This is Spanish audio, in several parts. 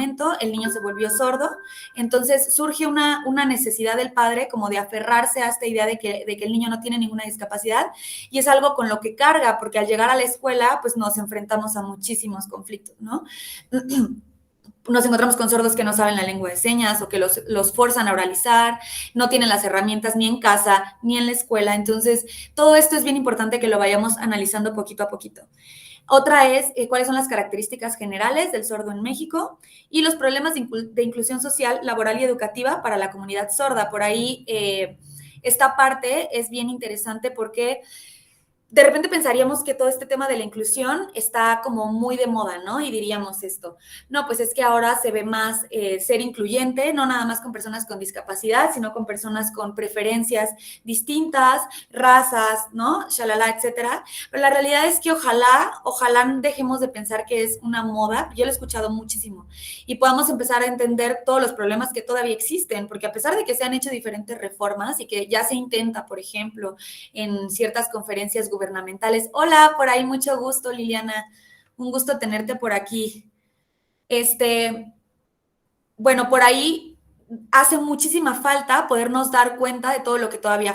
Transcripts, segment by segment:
momento el niño se volvió sordo, entonces surge una necesidad del padre como de aferrarse a esta idea de que el niño no tiene ninguna discapacidad, y es algo con lo que carga, porque al llegar a la escuela, pues nos enfrentamos a muchísimos conflictos, ¿no? Nos encontramos con sordos que no saben la lengua de señas o que los forzan a oralizar, no tienen las herramientas ni en casa ni en la escuela. Entonces, todo esto es bien importante que lo vayamos analizando poquito a poquito. Otra es cuáles son las características generales del sordo en México y los problemas de inclusión social, laboral y educativa para la comunidad sorda. Por ahí, esta parte es bien interesante porque de repente pensaríamos que todo este tema de la inclusión está como muy de moda, ¿no? Y diríamos esto, no, pues es que ahora se ve más ser incluyente, no nada más con personas con discapacidad, sino con personas con preferencias distintas, razas, ¿no? Shalala, etcétera. Pero la realidad es que ojalá dejemos de pensar que es una moda, yo lo he escuchado muchísimo, y podamos empezar a entender todos los problemas que todavía existen, porque a pesar de que se han hecho diferentes reformas y que ya se intenta, por ejemplo, en ciertas conferencias gubernamentales. Hola, por ahí, mucho gusto, Liliana. Un gusto tenerte por aquí. Bueno, por ahí hace muchísima falta podernos dar cuenta de todo lo que todavía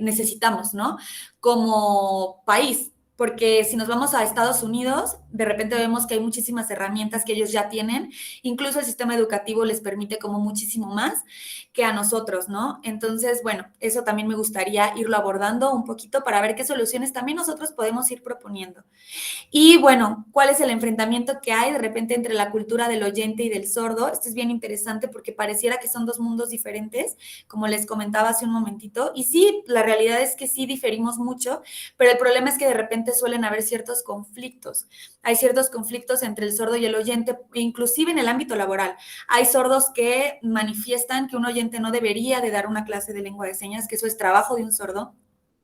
necesitamos, ¿no? Como país, porque si nos vamos a Estados Unidos, de repente vemos que hay muchísimas herramientas que ellos ya tienen, incluso el sistema educativo les permite como muchísimo más que a nosotros, ¿no? Entonces, bueno, eso también me gustaría irlo abordando un poquito para ver qué soluciones también nosotros podemos ir proponiendo. Y bueno, ¿cuál es el enfrentamiento que hay de repente entre la cultura del oyente y del sordo? Esto es bien interesante porque pareciera que son dos mundos diferentes, como les comentaba hace un momentito. Y sí, la realidad es que sí diferimos mucho, pero el problema es que de repente suelen haber ciertos conflictos. Hay ciertos conflictos entre el sordo y el oyente, inclusive en el ámbito laboral. Hay sordos que manifiestan que un oyente no debería de dar una clase de lengua de señas, que eso es trabajo de un sordo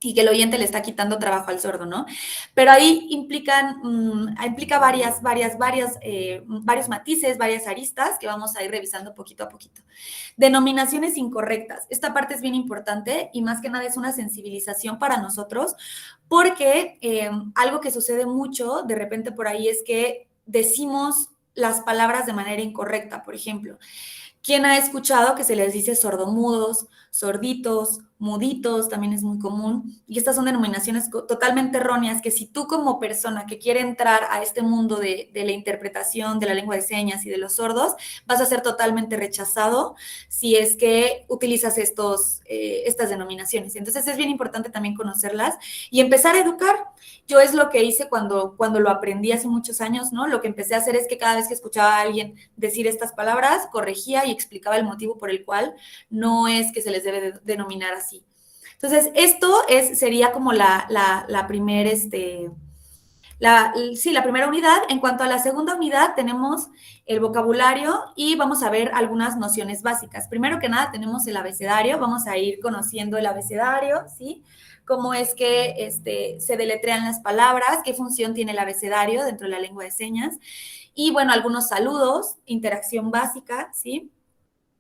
y que el oyente le está quitando trabajo al sordo, ¿no? Pero ahí implica varios matices, varias aristas que vamos a ir revisando poquito a poquito. Denominaciones incorrectas. Esta parte es bien importante y más que nada es una sensibilización para nosotros porque algo que sucede mucho de repente por ahí es que decimos las palabras de manera incorrecta, por ejemplo. ¿Quién ha escuchado que se les dice sordomudos, sorditos, muditos? También es muy común. Y estas son denominaciones totalmente erróneas que si tú como persona que quiere entrar a este mundo de la interpretación de la lengua de señas y de los sordos, vas a ser totalmente rechazado si es que utilizas estas denominaciones. Entonces es bien importante también conocerlas y empezar a educar. Yo es lo que hice cuando lo aprendí hace muchos años, ¿no? Lo que empecé a hacer es que cada vez que escuchaba a alguien decir estas palabras, corregía y explicaba el motivo por el cual no es que se les debe denominar así. Entonces, esto sería como la primera la primera unidad. En cuanto a la segunda unidad, tenemos el vocabulario y vamos a ver algunas nociones básicas. Primero que nada, tenemos el abecedario. Vamos a ir conociendo el abecedario, ¿sí? Cómo es que se deletrean las palabras, qué función tiene el abecedario dentro de la lengua de señas. Y, bueno, algunos saludos, interacción básica, ¿sí?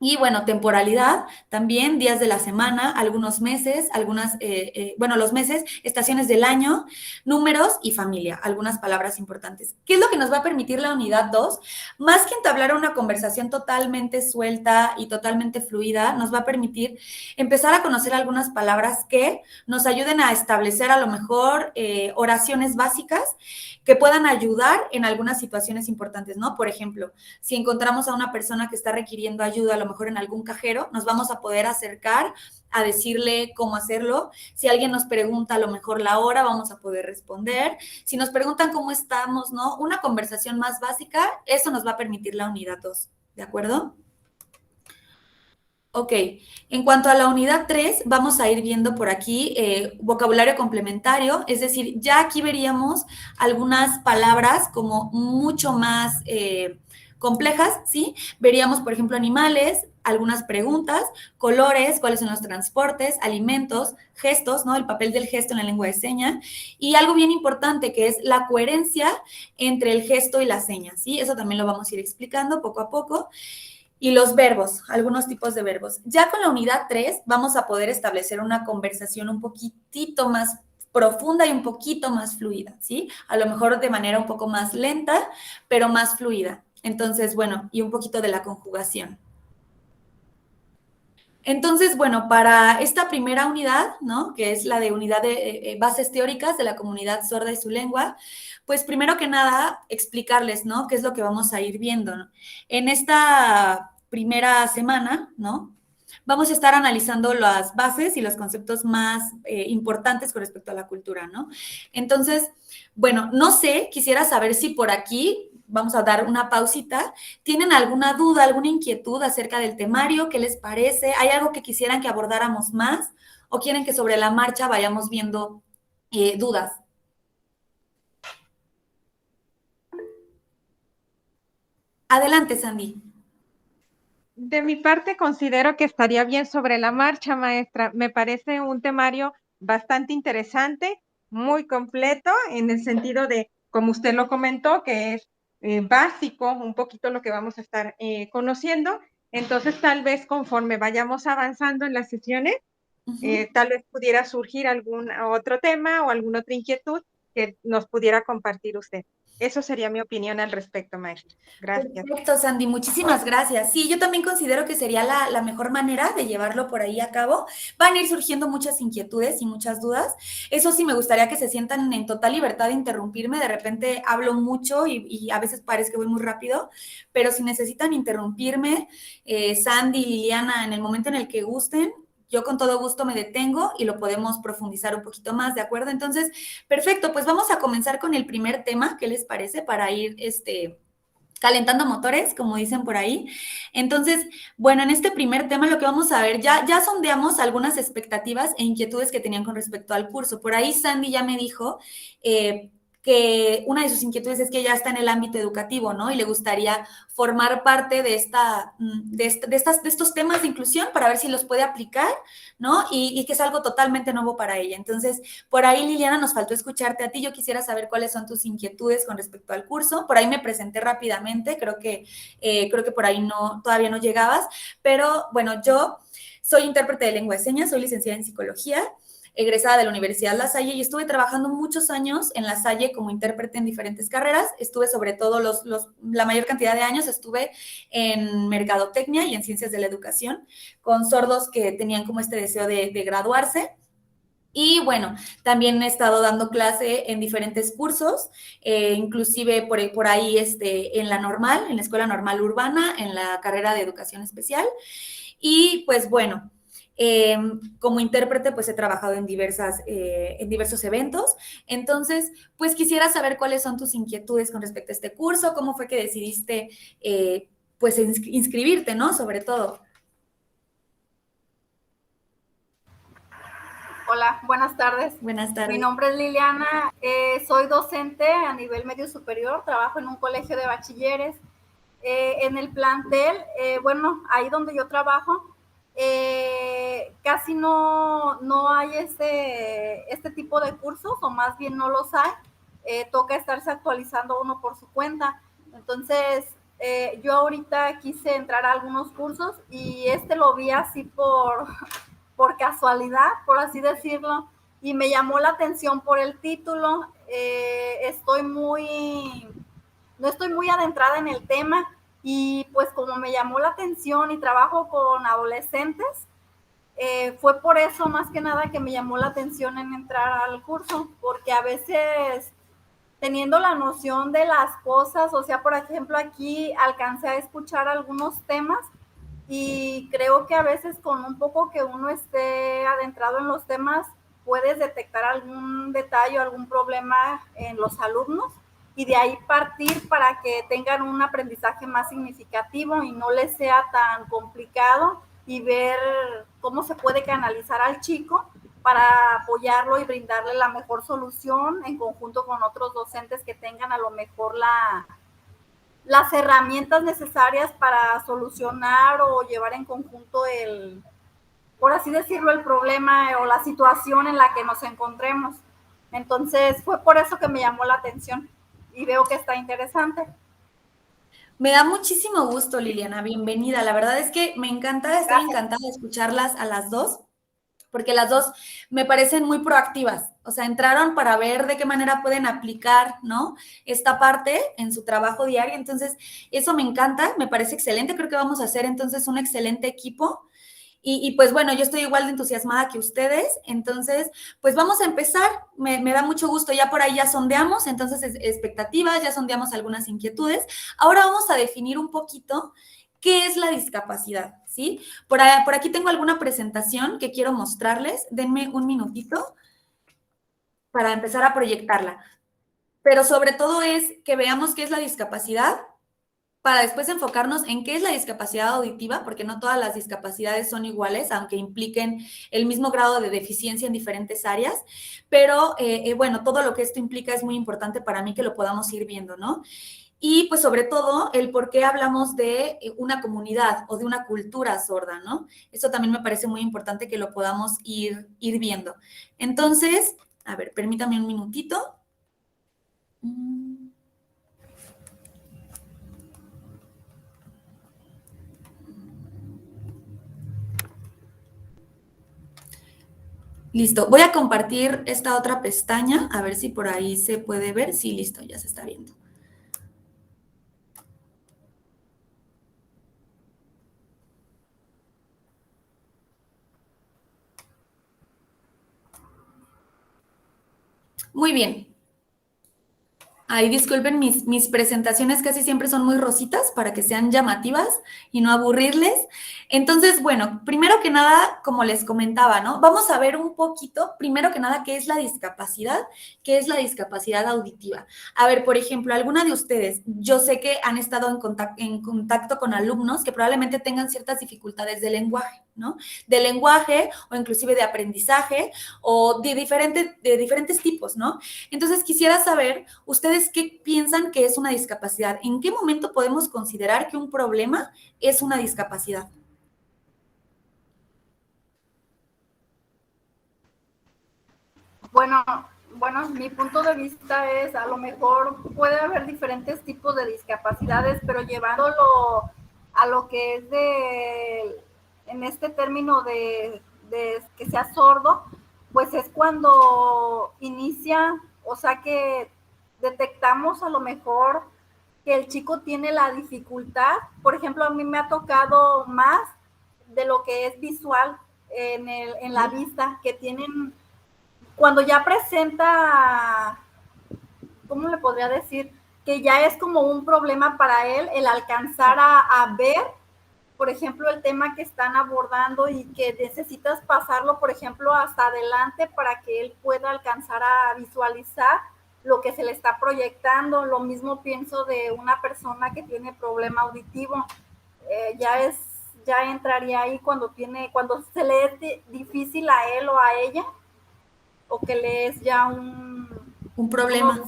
Y bueno, temporalidad, también días de la semana, algunos meses, los meses, estaciones del año, números y familia, algunas palabras importantes. ¿Qué es lo que nos va a permitir la unidad 2? Más que entablar una conversación totalmente suelta y totalmente fluida, nos va a permitir empezar a conocer algunas palabras que nos ayuden a establecer a lo mejor oraciones básicas que puedan ayudar en algunas situaciones importantes, ¿no? Por ejemplo, si encontramos a una persona que está requiriendo ayuda, a lo mejor en algún cajero, nos vamos a poder acercar a decirle cómo hacerlo. Si alguien nos pregunta a lo mejor la hora, vamos a poder responder. Si nos preguntan cómo estamos, ¿no? Una conversación más básica, eso nos va a permitir la unidad 2, ¿de acuerdo? Ok, en cuanto a la unidad 3, vamos a ir viendo por aquí vocabulario complementario, es decir, ya aquí veríamos algunas palabras como mucho más complejas, ¿sí? Veríamos, por ejemplo, animales, algunas preguntas, colores, cuáles son los transportes, alimentos, gestos, ¿no? El papel del gesto en la lengua de señas, y algo bien importante que es la coherencia entre el gesto y la seña, ¿sí? Eso también lo vamos a ir explicando poco a poco. Y los verbos, algunos tipos de verbos. Ya con la unidad 3 vamos a poder establecer una conversación un poquitito más profunda y un poquito más fluida, ¿sí? A lo mejor de manera un poco más lenta, pero más fluida. Entonces, bueno, y un poquito de la conjugación. Entonces, bueno, para esta primera unidad, ¿no? Que es la de unidad de bases teóricas de la comunidad sorda y su lengua, pues primero que nada explicarles, ¿no? ¿Qué es lo que vamos a ir viendo, ¿no? En esta primera semana, ¿no? Vamos a estar analizando las bases y los conceptos más importantes con respecto a la cultura, ¿no? Entonces, bueno, no sé, quisiera saber si por aquí vamos a dar una pausita. ¿Tienen alguna duda, alguna inquietud acerca del temario? ¿Qué les parece? ¿Hay algo que quisieran que abordáramos más? ¿O quieren que sobre la marcha vayamos viendo dudas? Adelante, Sandy. De mi parte, considero que estaría bien sobre la marcha, maestra. Me parece un temario bastante interesante, muy completo, en el sentido de, como usted lo comentó, que es básico, un poquito lo que vamos a estar conociendo. Entonces, tal vez conforme vayamos avanzando en las sesiones, tal vez pudiera surgir algún otro tema o alguna otra inquietud que nos pudiera compartir usted. Eso sería mi opinión al respecto, maestra. Gracias. Perfecto, Sandy, muchísimas gracias. Sí, yo también considero que sería la mejor manera de llevarlo por ahí a cabo. Van a ir surgiendo muchas inquietudes y muchas dudas. Eso sí, me gustaría que se sientan en total libertad de interrumpirme. De repente hablo mucho y a veces parece que voy muy rápido, pero si necesitan interrumpirme, Sandy, Liliana, en el momento en el que gusten, yo con todo gusto me detengo y lo podemos profundizar un poquito más, ¿de acuerdo? Entonces, perfecto, pues vamos a comenzar con el primer tema. ¿Qué les parece? Para ir, calentando motores, como dicen por ahí. Entonces, bueno, en este primer tema lo que vamos a ver, ya sondeamos algunas expectativas e inquietudes que tenían con respecto al curso. Por ahí Sandy ya me dijo que una de sus inquietudes es que ella está en el ámbito educativo, ¿no? Y le gustaría formar parte de estos temas de inclusión para ver si los puede aplicar, ¿no? Y que es algo totalmente nuevo para ella. Entonces, por ahí, Liliana, nos faltó escucharte a ti. Yo quisiera saber cuáles son tus inquietudes con respecto al curso. Por ahí me presenté rápidamente, creo que por ahí todavía no llegabas, pero bueno, yo soy intérprete de lengua de señas, soy licenciada en psicología, egresada de la Universidad La Salle y estuve trabajando muchos años en La Salle como intérprete en diferentes carreras. Estuve sobre todo la mayor cantidad de años estuve en mercadotecnia y en ciencias de la educación con sordos que tenían como este deseo de graduarse. Y bueno, también he estado dando clase en diferentes cursos, inclusive por ahí en la normal, en la Escuela Normal Urbana, en la carrera de Educación Especial. Y pues bueno, como intérprete pues he trabajado en diversos eventos. Entonces, pues quisiera saber cuáles son tus inquietudes con respecto a este curso, cómo fue que decidiste pues inscribirte, ¿no? Sobre todo. Hola, buenas tardes. Buenas tardes. Mi nombre es Liliana, soy docente a nivel medio superior, trabajo en un colegio de bachilleres. En el plantel, bueno, ahí donde yo trabajo, casi no hay este tipo de cursos, o más bien no los hay. Toca estarse actualizando uno por su cuenta. Entonces, yo ahorita quise entrar a algunos cursos y lo vi así por casualidad, por así decirlo, y me llamó la atención por el título. No estoy muy adentrada en el tema y pues como me llamó la atención y trabajo con adolescentes, fue por eso más que nada que me llamó la atención en entrar al curso, porque a veces teniendo la noción de las cosas, o sea, por ejemplo, aquí alcancé a escuchar algunos temas y creo que a veces con un poco que uno esté adentrado en los temas, puedes detectar algún detalle o algún problema en los alumnos y de ahí partir para que tengan un aprendizaje más significativo y no les sea tan complicado, y ver cómo se puede canalizar al chico para apoyarlo y brindarle la mejor solución en conjunto con otros docentes que tengan a lo mejor las herramientas necesarias para solucionar o llevar en conjunto por así decirlo, el problema o la situación en la que nos encontremos. Entonces fue por eso que me llamó la atención y veo que está interesante. Me da muchísimo gusto, Liliana, bienvenida. La verdad es que me encanta, estoy encantada de escucharlas a las dos. porque las dos me parecen muy proactivas, o sea, entraron para ver de qué manera pueden aplicar, ¿no? Esta parte en su trabajo diario, entonces eso me encanta, me parece excelente, creo que vamos a hacer entonces un excelente equipo. Y pues bueno, yo estoy igual de entusiasmada que ustedes, entonces pues vamos a empezar, me da mucho gusto, ya por ahí ya sondeamos, entonces expectativas, ya sondeamos algunas inquietudes, ahora vamos a definir un poquito qué es la discapacidad, ¿sí? Por aquí tengo alguna presentación que quiero mostrarles, denme un minutito para empezar a proyectarla, pero sobre todo es que veamos qué es la discapacidad, para después enfocarnos en qué es la discapacidad auditiva, porque no todas las discapacidades son iguales, aunque impliquen el mismo grado de deficiencia en diferentes áreas, pero bueno, todo lo que esto implica es muy importante para mí que lo podamos ir viendo, ¿no? Y pues sobre todo el por qué hablamos de una comunidad o de una cultura sorda, ¿no? Eso también me parece muy importante que lo podamos ir viendo. Entonces, a ver, permítame un minutito. Listo, voy a compartir esta otra pestaña, a ver si por ahí se puede ver. Sí, listo, ya se está viendo. Muy bien. Ay, disculpen, mis presentaciones casi siempre son muy rositas para que sean llamativas y no aburrirles. Entonces, bueno, primero que nada, como les comentaba, ¿no? Vamos a ver un poquito, primero que nada, qué es la discapacidad auditiva. A ver, por ejemplo, alguna de ustedes, yo sé que han estado en contacto con alumnos que probablemente tengan ciertas dificultades de lenguaje, ¿no? De lenguaje o inclusive de aprendizaje o de diferentes tipos, ¿no? Entonces, quisiera saber, ¿ustedes qué piensan que es una discapacidad? ¿En qué momento podemos considerar que un problema es una discapacidad? Bueno, mi punto de vista es, a lo mejor puede haber diferentes tipos de discapacidades, pero llevándolo a lo que es en este término de que sea sordo, pues es cuando inicia, o sea que detectamos a lo mejor que el chico tiene la dificultad. Por ejemplo, a mí me ha tocado más de lo que es visual en la vista, que tienen, cuando ya presenta, ¿cómo le podría decir? Que ya es como un problema para él el alcanzar a ver, por ejemplo, el tema que están abordando y que necesitas pasarlo, por ejemplo, hasta adelante para que él pueda alcanzar a visualizar lo que se le está proyectando. Lo mismo pienso de una persona que tiene problema auditivo. Ya entraría ahí cuando se le es difícil a él o a ella, o que le es ya un problema.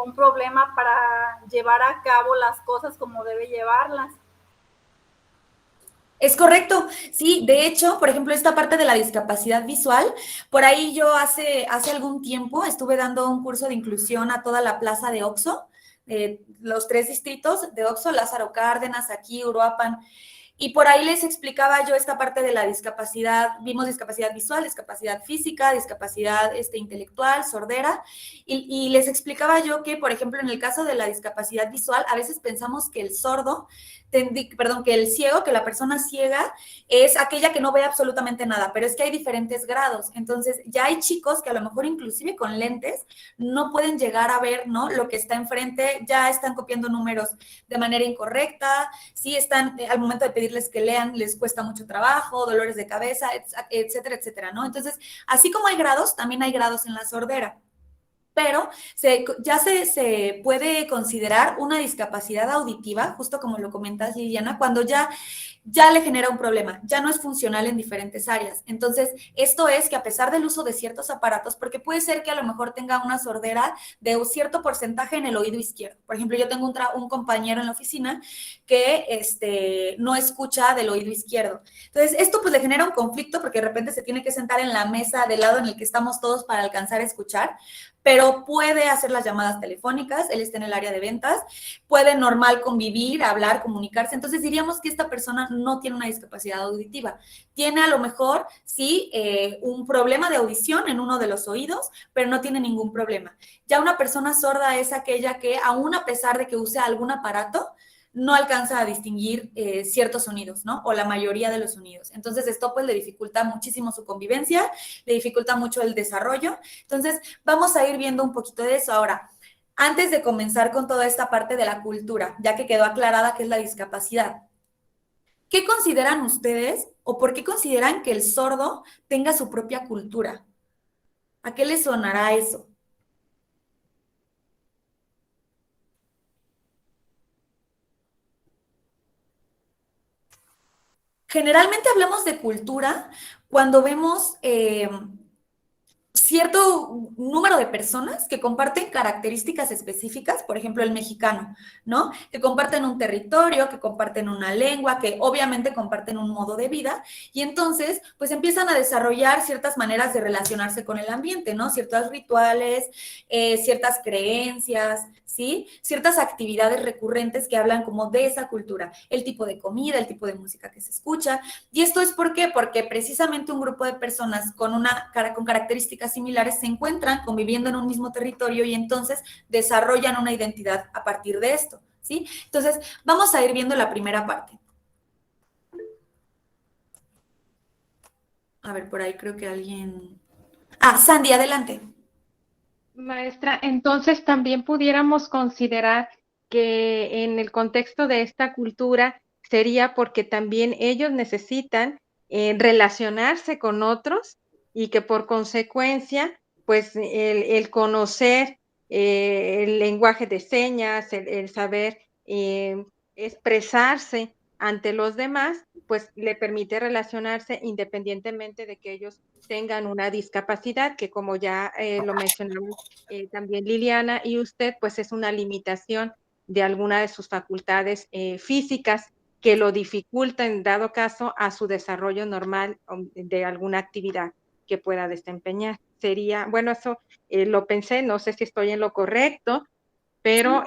Un problema para llevar a cabo las cosas como debe llevarlas. Es correcto, sí, de hecho, por ejemplo, esta parte de la discapacidad visual, por ahí yo hace algún tiempo estuve dando un curso de inclusión a toda la plaza de Oxxo, los 3 distritos de Oxxo, Lázaro Cárdenas, aquí, Uruapan, y por ahí les explicaba yo esta parte de la discapacidad, vimos discapacidad visual, discapacidad física, discapacidad intelectual, sordera, y les explicaba yo que, por ejemplo, en el caso de la discapacidad visual, a veces pensamos que el sordo, que el ciego, que la persona ciega es aquella que no ve absolutamente nada, pero es que hay diferentes grados. Entonces, ya hay chicos que a lo mejor inclusive con lentes no pueden llegar a ver, ¿no?, lo que está enfrente, ya están copiando números de manera incorrecta, sí están, al momento de pedirles que lean, les cuesta mucho trabajo, dolores de cabeza, etcétera, etcétera, ¿no? Entonces, así como hay grados, también hay grados en la sordera. Pero ya se puede considerar una discapacidad auditiva, justo como lo comentas, Liliana, cuando ya le genera un problema, ya no es funcional en diferentes áreas. Entonces, esto es que a pesar del uso de ciertos aparatos, porque puede ser que a lo mejor tenga una sordera de un cierto porcentaje en el oído izquierdo. Por ejemplo, yo tengo un compañero en la oficina que no escucha del oído izquierdo. Entonces, esto pues le genera un conflicto porque de repente se tiene que sentar en la mesa del lado en el que estamos todos para alcanzar a escuchar. pero puede hacer las llamadas telefónicas, él está en el área de ventas, puede normal convivir, hablar, comunicarse. Entonces diríamos que esta persona no tiene una discapacidad auditiva. Tiene a lo mejor, sí, un problema de audición en uno de los oídos, pero no tiene ningún problema. Ya una persona sorda es aquella que, aún a pesar de que use algún aparato, no alcanza a distinguir ciertos sonidos, ¿no? O la mayoría de los sonidos. Entonces, esto pues le dificulta muchísimo su convivencia, le dificulta mucho el desarrollo. Entonces, vamos a ir viendo un poquito de eso. Ahora, antes de comenzar con toda esta parte de la cultura, ya que quedó aclarada qué es la discapacidad, ¿qué consideran ustedes o por qué consideran que el sordo tenga su propia cultura? ¿A qué les sonará eso? Generalmente hablamos de cultura cuando vemos cierto número de personas que comparten características específicas, por ejemplo, el mexicano, ¿no? Que comparten un territorio, que comparten una lengua, que obviamente comparten un modo de vida, y entonces, pues empiezan a desarrollar ciertas maneras de relacionarse con el ambiente, ¿no? Ciertos rituales, ciertas creencias, ¿sí? Ciertas actividades recurrentes que hablan como de esa cultura, el tipo de comida, el tipo de música que se escucha, y esto es ¿por qué? Porque precisamente un grupo de personas con características similares se encuentran conviviendo en un mismo territorio y entonces desarrollan una identidad a partir de esto, ¿sí? Entonces, vamos a ir viendo la primera parte. A ver, por ahí creo que alguien... Ah, Sandy, adelante. Maestra, entonces también pudiéramos considerar que en el contexto de esta cultura sería porque también ellos necesitan relacionarse con otros y que por consecuencia, pues el conocer el lenguaje de señas, el saber expresarse ante los demás, pues le permite relacionarse independientemente de que ellos tengan una discapacidad, que como ya lo mencionamos también Liliana y usted, pues es una limitación de alguna de sus facultades físicas que lo dificulta en dado caso a su desarrollo normal de alguna actividad que pueda desempeñar. Sería, bueno, eso lo pensé, no sé si estoy en lo correcto, pero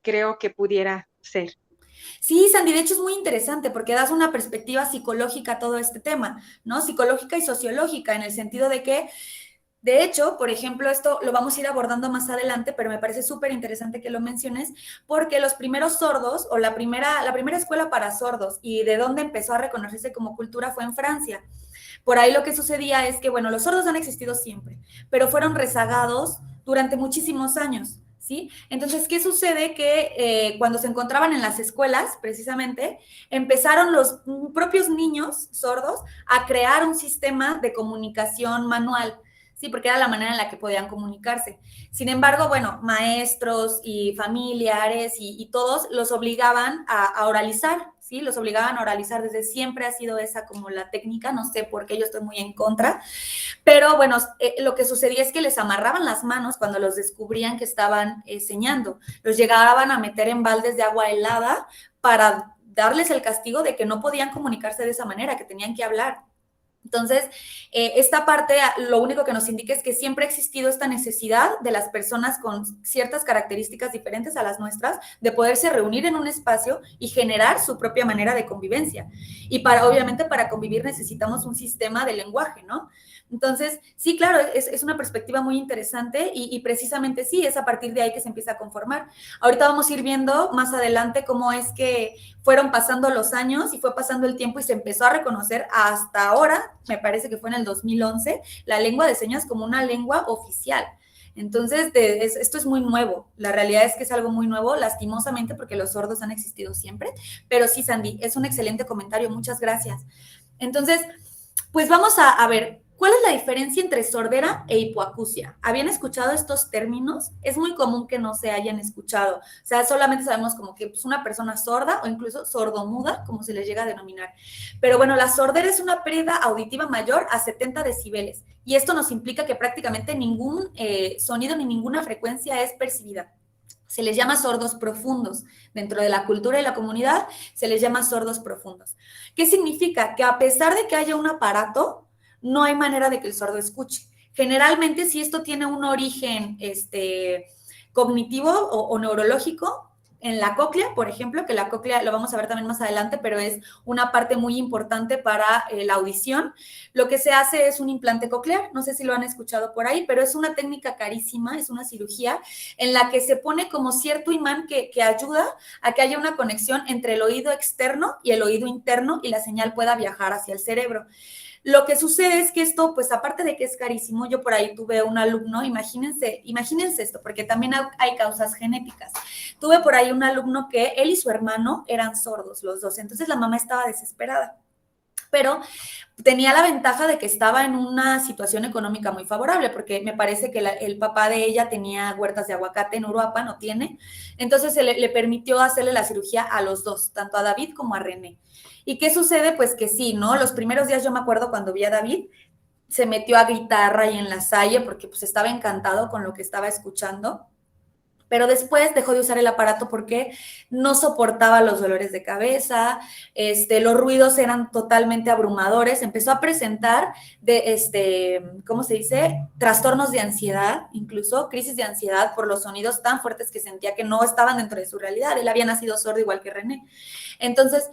creo que pudiera ser. Sí, Sandy, de hecho es muy interesante porque das una perspectiva psicológica a todo este tema, ¿no? Psicológica y sociológica, en el sentido de que, de hecho, por ejemplo, esto lo vamos a ir abordando más adelante, pero me parece súper interesante que lo menciones, porque los primeros sordos, o la primera escuela para sordos, y de dónde empezó a reconocerse como cultura fue en Francia. Por ahí lo que sucedía es que, bueno, los sordos han existido siempre, pero fueron rezagados durante muchísimos años. ¿Sí? Entonces, ¿qué sucede? Que cuando se encontraban en las escuelas, precisamente, empezaron los propios niños sordos a crear un sistema de comunicación manual, ¿sí? Porque era la manera en la que podían comunicarse. Sin embargo, bueno, maestros y familiares y todos los obligaban a oralizar, ¿sí? Los obligaban a oralizar, desde siempre ha sido esa como la técnica, no sé por qué yo estoy muy en contra, pero bueno, lo que sucedía es que les amarraban las manos cuando los descubrían que estaban señando, los llegaban a meter en baldes de agua helada para darles el castigo de que no podían comunicarse de esa manera, que tenían que hablar. Entonces, esta parte lo único que nos indica es que siempre ha existido esta necesidad de las personas con ciertas características diferentes a las nuestras de poderse reunir en un espacio y generar su propia manera de convivencia. Y obviamente para convivir necesitamos un sistema de lenguaje, ¿no? Entonces, sí, claro, es una perspectiva muy interesante y precisamente sí, es a partir de ahí que se empieza a conformar. Ahorita vamos a ir viendo más adelante cómo es que fueron pasando los años y fue pasando el tiempo y se empezó a reconocer hasta ahora, me parece que fue en el 2011, la lengua de señas como una lengua oficial. Entonces, esto es muy nuevo. La realidad es que es algo muy nuevo, lastimosamente, porque los sordos han existido siempre. Pero sí, Sandy, es un excelente comentario. Muchas gracias. Entonces, pues vamos a ver, ¿cuál es la diferencia entre sordera e hipoacusia? ¿Habían escuchado estos términos? Es muy común que no se hayan escuchado. O sea, solamente sabemos como que es una persona sorda o incluso sordomuda, como se les llega a denominar. Pero bueno, la sordera es una pérdida auditiva mayor a 70 decibeles. Y esto nos implica que prácticamente ningún sonido ni ninguna frecuencia es percibida. Se les llama sordos profundos. Dentro de la cultura y la comunidad se les llama sordos profundos. ¿Qué significa? Que a pesar de que haya un aparato, no hay manera de que el sordo escuche. Generalmente, si esto tiene un origen cognitivo o neurológico, en la cóclea, por ejemplo, que la cóclea lo vamos a ver también más adelante, pero es una parte muy importante para la audición. Lo que se hace es un implante coclear, no sé si lo han escuchado por ahí, pero es una técnica carísima, es una cirugía en la que se pone como cierto imán que ayuda a que haya una conexión entre el oído externo y el oído interno y la señal pueda viajar hacia el cerebro. Lo que sucede es que esto, pues aparte de que es carísimo, yo por ahí tuve un alumno, imagínense esto, porque también hay causas genéticas. Tuve por ahí un alumno que él y su hermano eran sordos los dos, entonces la mamá estaba desesperada, pero tenía la ventaja de que estaba en una situación económica muy favorable, porque me parece que el papá de ella tenía huertas de aguacate en Uruapan, no tiene, entonces le permitió hacerle la cirugía a los dos, tanto a David como a René. ¿Y qué sucede? Pues que sí, ¿no? Los primeros días yo me acuerdo cuando vi a David, se metió a gritar ahí en la salle porque pues estaba encantado con lo que estaba escuchando, pero después dejó de usar el aparato porque no soportaba los dolores de cabeza, los ruidos eran totalmente abrumadores, empezó a presentar ¿cómo se dice? Trastornos de ansiedad, incluso crisis de ansiedad por los sonidos tan fuertes que sentía que no estaban dentro de su realidad. Él había nacido sordo igual que René. Entonces,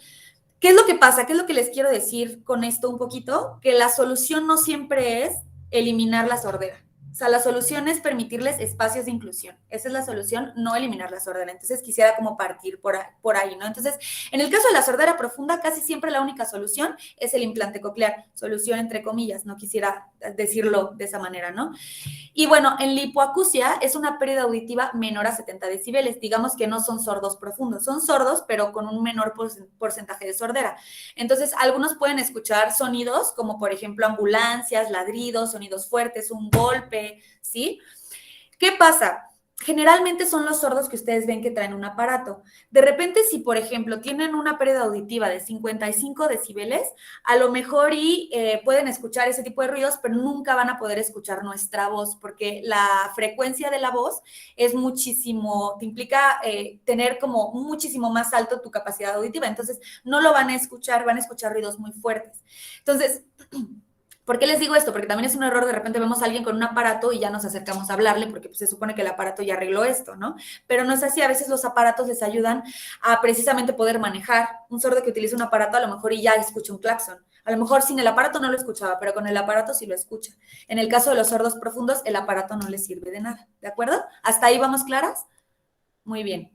¿qué es lo que pasa? ¿Qué es lo que les quiero decir con esto un poquito? Que la solución no siempre es eliminar la sordera. O sea, la solución es permitirles espacios de inclusión. Esa es la solución, no eliminar la sordera. Entonces, quisiera como partir por ahí, ¿no? Entonces, en el caso de la sordera profunda, casi siempre la única solución es el implante coclear. Solución entre comillas, no quisiera decirlo de esa manera, ¿no? Y bueno, en la hipoacusia es una pérdida auditiva menor a 70 decibeles. Digamos que no son sordos profundos, son sordos, pero con un menor porcentaje de sordera. Entonces, algunos pueden escuchar sonidos como, por ejemplo, ambulancias, ladridos, sonidos fuertes, un golpe, ¿sí? ¿Qué pasa? Generalmente son los sordos que ustedes ven que traen un aparato. De repente, si por ejemplo tienen una pérdida auditiva de 55 decibeles, a lo mejor pueden escuchar ese tipo de ruidos, pero nunca van a poder escuchar nuestra voz, porque la frecuencia de la voz es muchísimo, te implica tener como muchísimo más alto tu capacidad auditiva. Entonces, no lo van a escuchar, van a escuchar ruidos muy fuertes. Entonces, ¿por qué les digo esto? Porque también es un error, de repente vemos a alguien con un aparato y ya nos acercamos a hablarle porque pues, se supone que el aparato ya arregló esto, ¿no? Pero no es así, a veces los aparatos les ayudan a precisamente poder manejar. Un sordo que utiliza un aparato a lo mejor y ya escucha un claxon. A lo mejor sin el aparato no lo escuchaba, pero con el aparato sí lo escucha. En el caso de los sordos profundos, el aparato no les sirve de nada, ¿de acuerdo? ¿Hasta ahí vamos claras? Muy bien.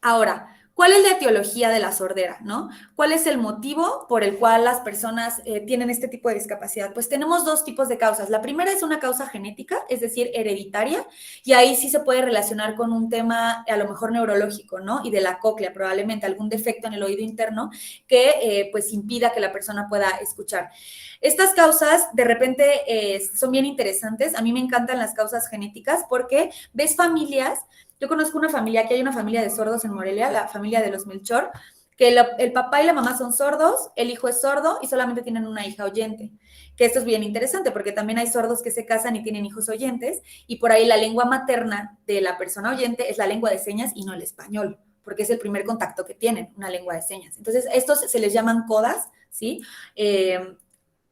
Ahora, ¿cuál es la etiología de la sordera, no? ¿Cuál es el motivo por el cual las personas tienen este tipo de discapacidad? Pues tenemos dos tipos de causas. La primera es una causa genética, es decir, hereditaria, y ahí sí se puede relacionar con un tema a lo mejor neurológico, ¿no? Y de la cóclea, probablemente algún defecto en el oído interno que pues impida que la persona pueda escuchar. Estas causas de repente son bien interesantes. A mí me encantan las causas genéticas porque ves familias. Yo conozco una familia, aquí hay una familia de sordos en Morelia, la familia de los Melchor, que el papá y la mamá son sordos, el hijo es sordo y solamente tienen una hija oyente. Que esto es bien interesante porque también hay sordos que se casan y tienen hijos oyentes y por ahí la lengua materna de la persona oyente es la lengua de señas y no el español, porque es el primer contacto que tienen, una lengua de señas. Entonces, estos se les llaman codas, ¿sí?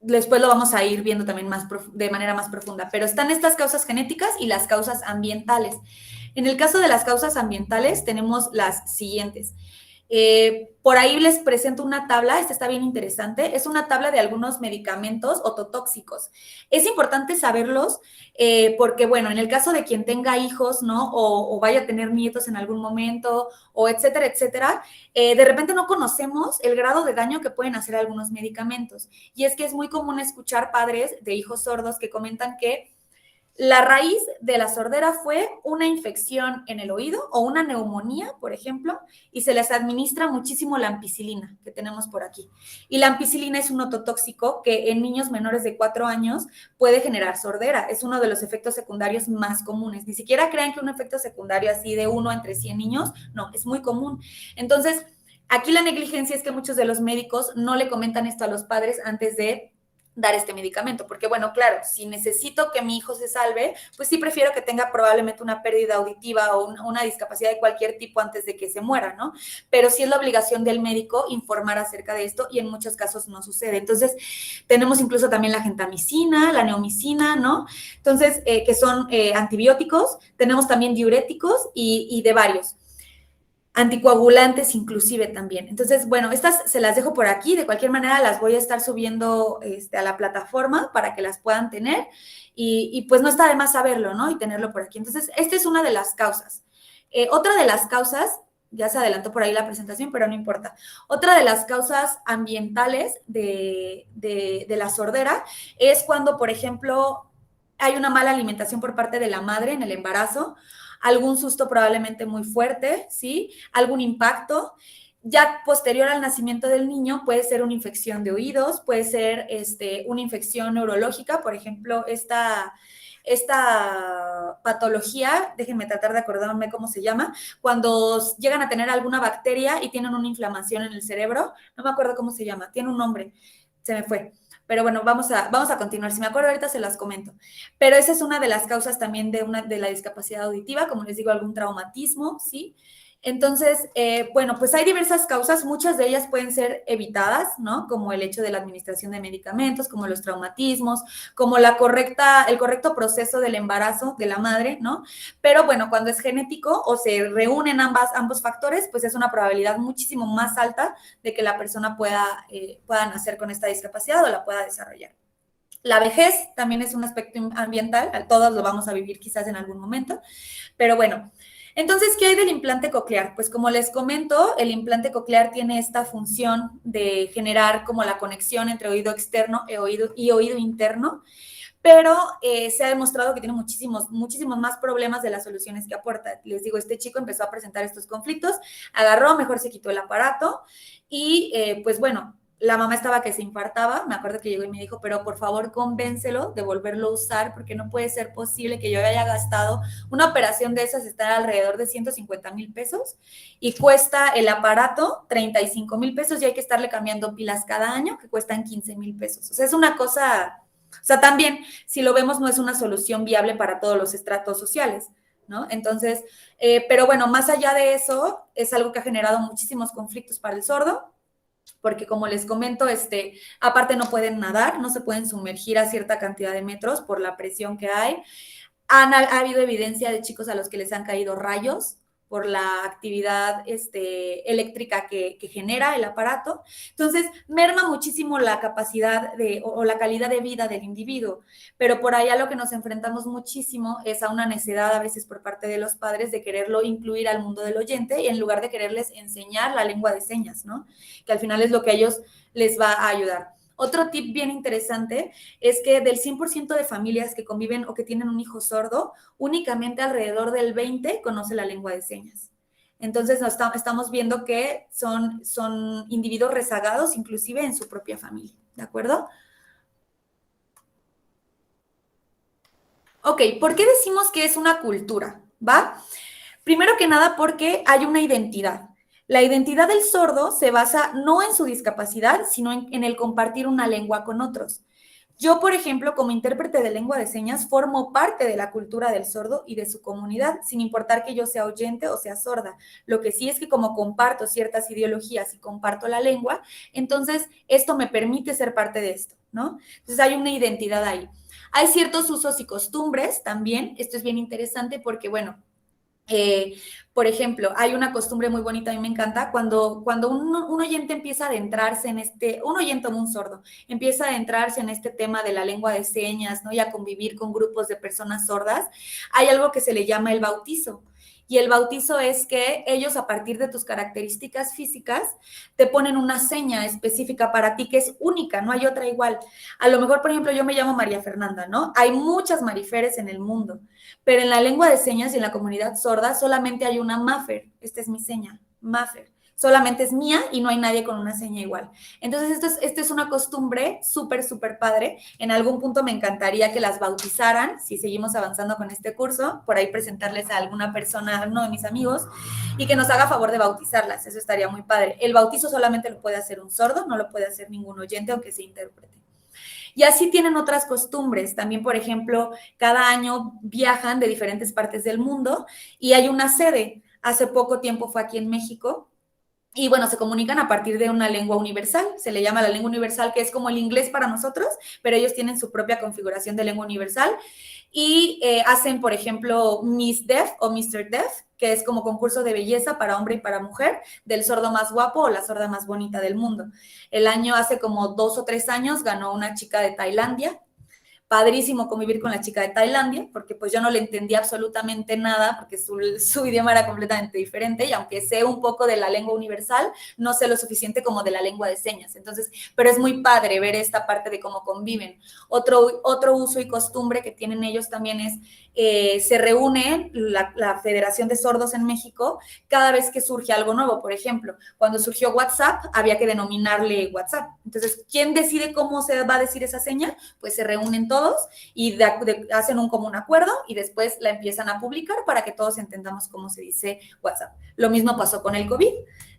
Después lo vamos a ir viendo también de manera más profunda, pero están estas causas genéticas y las causas ambientales. En el caso de las causas ambientales tenemos las siguientes. Por ahí les presento una tabla, esta está bien interesante, es una tabla de algunos medicamentos ototóxicos. Es importante saberlos porque, bueno, en el caso de quien tenga hijos, ¿no? O vaya a tener nietos en algún momento, o etcétera, etcétera, de repente no conocemos el grado de daño que pueden hacer algunos medicamentos. Y es que es muy común escuchar padres de hijos sordos que comentan que la raíz de la sordera fue una infección en el oído o una neumonía, por ejemplo, y se les administra muchísimo la ampicilina que tenemos por aquí. Y la ampicilina es un ototóxico que en niños menores de 4 años puede generar sordera. Es uno de los efectos secundarios más comunes. Ni siquiera crean que un efecto secundario así de 1 entre 100 niños, no, es muy común. Entonces, aquí la negligencia es que muchos de los médicos no le comentan esto a los padres antes de dar este medicamento, porque bueno, claro, si necesito que mi hijo se salve, pues sí prefiero que tenga probablemente una pérdida auditiva o una discapacidad de cualquier tipo antes de que se muera, ¿no? Pero sí es la obligación del médico informar acerca de esto y en muchos casos no sucede. Entonces, tenemos incluso también la gentamicina, la neomicina, ¿no? Entonces, que son antibióticos, tenemos también diuréticos y de varios. Anticoagulantes inclusive también. Entonces, bueno, estas se las dejo por aquí. De cualquier manera, las voy a estar subiendo a la plataforma para que las puedan tener y pues no está de más saberlo, ¿no? Y tenerlo por aquí. Entonces, esta es una de las causas. Otra de las causas, ya se adelantó por ahí la presentación, pero no importa. Otra de las causas ambientales de la sordera es cuando, por ejemplo, hay una mala alimentación por parte de la madre en el embarazo, algún susto probablemente muy fuerte, ¿sí? Algún impacto. Ya posterior al nacimiento del niño puede ser una infección de oídos, puede ser una infección neurológica, por ejemplo, esta patología, déjenme tratar de acordarme cómo se llama, cuando llegan a tener alguna bacteria y tienen una inflamación en el cerebro, no me acuerdo cómo se llama, tiene un nombre, se me fue. Pero bueno, vamos a continuar. Si me acuerdo ahorita se las comento. Pero esa es una de las causas también de la discapacidad auditiva, como les digo, algún traumatismo, ¿sí? Entonces, bueno, pues hay diversas causas, muchas de ellas pueden ser evitadas, ¿no? Como el hecho de la administración de medicamentos, como los traumatismos, como el correcto proceso del embarazo de la madre, ¿no? Pero bueno, cuando es genético o se reúnen ambos factores, pues es una probabilidad muchísimo más alta de que la persona pueda nacer con esta discapacidad o la pueda desarrollar. La vejez también es un aspecto ambiental, todos lo vamos a vivir quizás en algún momento, pero bueno. Entonces, ¿qué hay del implante coclear? Pues como les comento, el implante coclear tiene esta función de generar como la conexión entre oído externo y oído interno, pero se ha demostrado que tiene muchísimos más problemas de las soluciones que aporta. Les digo, este chico empezó a presentar estos conflictos, agarró, mejor se quitó el aparato y pues bueno, la mamá estaba que se infartaba, me acuerdo que llegó y me dijo, pero por favor convéncelo de volverlo a usar porque no puede ser posible que yo haya gastado una operación de esas, está alrededor de 150,000 pesos y cuesta el aparato 35,000 pesos y hay que estarle cambiando pilas cada año que cuestan 15,000 pesos. O sea, es una cosa, o sea, también si lo vemos no es una solución viable para todos los estratos sociales, ¿no? Entonces, pero bueno, más allá de eso, es algo que ha generado muchísimos conflictos para el sordo, porque como les comento, aparte no pueden nadar, no se pueden sumergir a cierta cantidad de metros por la presión que hay. Ha habido evidencia de chicos a los que les han caído rayos por la actividad eléctrica que genera el aparato. Entonces, merma muchísimo la capacidad o la calidad de vida del individuo, pero por ahí a lo que nos enfrentamos muchísimo es a una necedad a veces por parte de los padres de quererlo incluir al mundo del oyente y en lugar de quererles enseñar la lengua de señas, ¿no? Que al final es lo que a ellos les va a ayudar. Otro tip bien interesante es que del 100% de familias que conviven o que tienen un hijo sordo, únicamente alrededor del 20% conoce la lengua de señas. Entonces estamos viendo que son individuos rezagados inclusive en su propia familia, ¿de acuerdo? Ok, ¿por qué decimos que es una cultura? ¿Va? Primero que nada porque hay una identidad. La identidad del sordo se basa no en su discapacidad, sino en el compartir una lengua con otros. Yo, por ejemplo, como intérprete de lengua de señas, formo parte de la cultura del sordo y de su comunidad, sin importar que yo sea oyente o sea sorda. Lo que sí es que como comparto ciertas ideologías y comparto la lengua, entonces esto me permite ser parte de esto, ¿no? Entonces hay una identidad ahí. Hay ciertos usos y costumbres también. Esto es bien interesante porque, bueno, por ejemplo, hay una costumbre muy bonita, a mí me encanta, cuando un oyente empieza a adentrarse en un oyente o un sordo, empieza a adentrarse en este tema de la lengua de señas, ¿no? Y a convivir con grupos de personas sordas, hay algo que se le llama el bautizo. Y el bautizo es que ellos, a partir de tus características físicas, te ponen una seña específica para ti que es única, no hay otra igual. A lo mejor, por ejemplo, yo me llamo María Fernanda, ¿no? Hay muchas Mariferes en el mundo, pero en la lengua de señas y en la comunidad sorda solamente hay una Mafer. Esta es mi seña, Mafer. Solamente es mía y no hay nadie con una seña igual. Entonces, esto es una costumbre súper, súper padre. En algún punto me encantaría que las bautizaran, si seguimos avanzando con este curso, por ahí presentarles a alguna persona, a uno de mis amigos, y que nos haga favor de bautizarlas. Eso estaría muy padre. El bautizo solamente lo puede hacer un sordo, no lo puede hacer ningún oyente, aunque se interprete. Y así tienen otras costumbres. También, por ejemplo, cada año viajan de diferentes partes del mundo y hay una sede. Hace poco tiempo fue aquí en México. Y bueno, se comunican a partir de una lengua universal, se le llama la lengua universal, que es como el inglés para nosotros, pero ellos tienen su propia configuración de lengua universal y hacen, por ejemplo, Miss Deaf o Mr. Deaf, que es como concurso de belleza para hombre y para mujer, del sordo más guapo o la sorda más bonita del mundo. El año, hace como 2 o 3 años, ganó una chica de Tailandia. Padrísimo convivir con la chica de Tailandia, porque pues yo no le entendía absolutamente nada, porque su idioma era completamente diferente, y aunque sé un poco de la lengua universal, no sé lo suficiente como de la lengua de señas. Entonces, pero es muy padre ver esta parte de cómo conviven. Otro uso y costumbre que tienen ellos también es, se reúne la Federación de Sordos en México cada vez que surge algo nuevo. Por ejemplo, cuando surgió WhatsApp, había que denominarle WhatsApp. Entonces, ¿quién decide cómo se va a decir esa seña? Pues se reúnen todos y hacen un común acuerdo y después la empiezan a publicar para que todos entendamos cómo se dice WhatsApp. Lo mismo pasó con el COVID,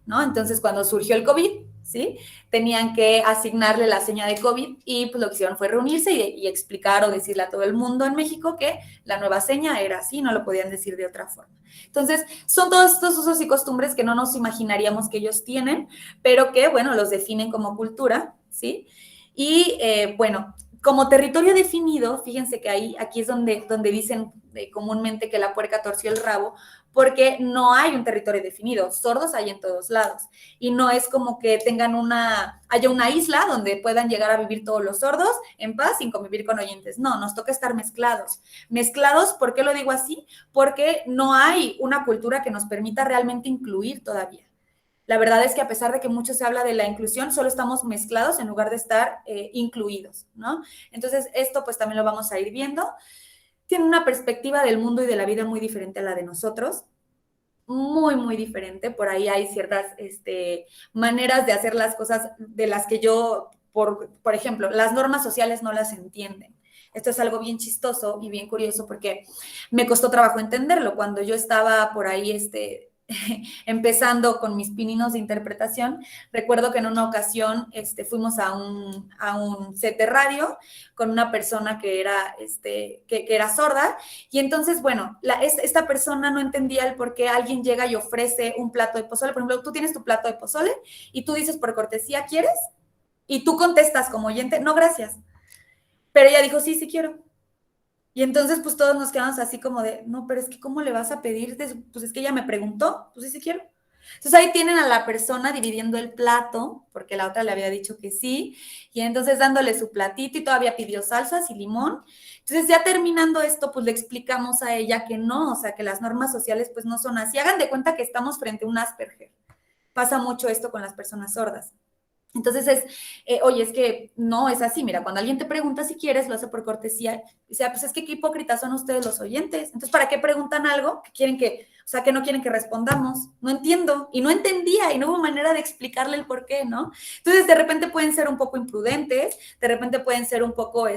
¿no? Entonces, cuando surgió el COVID, ¿sí? Tenían que asignarle la seña de COVID y pues lo que hicieron fue reunirse y explicar o decirle a todo el mundo en México que la nueva seña era así, no lo podían decir de otra forma. Entonces, son todos estos usos y costumbres que no nos imaginaríamos que ellos tienen, pero que, bueno, los definen como cultura, ¿sí? Y, bueno, como territorio definido, fíjense que aquí es donde dicen comúnmente que la puerca torció el rabo, porque no hay un territorio definido, sordos hay en todos lados, y no es como que haya una isla donde puedan llegar a vivir todos los sordos en paz sin convivir con oyentes. No, nos toca estar mezclados. Mezclados, ¿por qué lo digo así? Porque no hay una cultura que nos permita realmente incluir todavía. La verdad es que a pesar de que mucho se habla de la inclusión, solo estamos mezclados en lugar de estar incluidos, ¿no? Entonces, esto pues también lo vamos a ir viendo. Tiene una perspectiva del mundo y de la vida muy diferente a la de nosotros, muy, muy diferente. Por ahí hay ciertas maneras de hacer las cosas de las que yo, por ejemplo, las normas sociales no las entienden. Esto es algo bien chistoso y bien curioso porque me costó trabajo entenderlo. Cuando yo estaba por ahí, empezando con mis pininos de interpretación, recuerdo que en una ocasión fuimos a un set de radio con una persona que era, que era sorda, y entonces, bueno, esta persona no entendía el por qué alguien llega y ofrece un plato de pozole. Por ejemplo, tú tienes tu plato de pozole y tú dices por cortesía, ¿quieres? Y tú contestas como oyente, no, gracias. Pero ella dijo, sí, sí quiero. Y entonces, pues todos nos quedamos así como de, no, pero es que ¿cómo le vas a pedir? Pues es que ella me preguntó, pues sí, sí quiero. Entonces ahí tienen a la persona dividiendo el plato, porque la otra le había dicho que sí, y entonces dándole su platito y todavía pidió salsas y limón. Entonces ya terminando esto, pues le explicamos a ella que no, o sea, que las normas sociales pues no son así. Hagan de cuenta que estamos frente a un Asperger. Pasa mucho esto con las personas sordas. Entonces oye, es que no es así. Mira, cuando alguien te pregunta si quieres, lo hace por cortesía. Dice, pues es que qué hipócritas son ustedes los oyentes. Entonces, ¿para qué preguntan algo que quieren o sea, que no quieren que respondamos? No entiendo. Y no entendía y no hubo manera de explicarle el por qué, ¿no? Entonces, de repente pueden ser un poco imprudentes, de repente pueden ser un poco,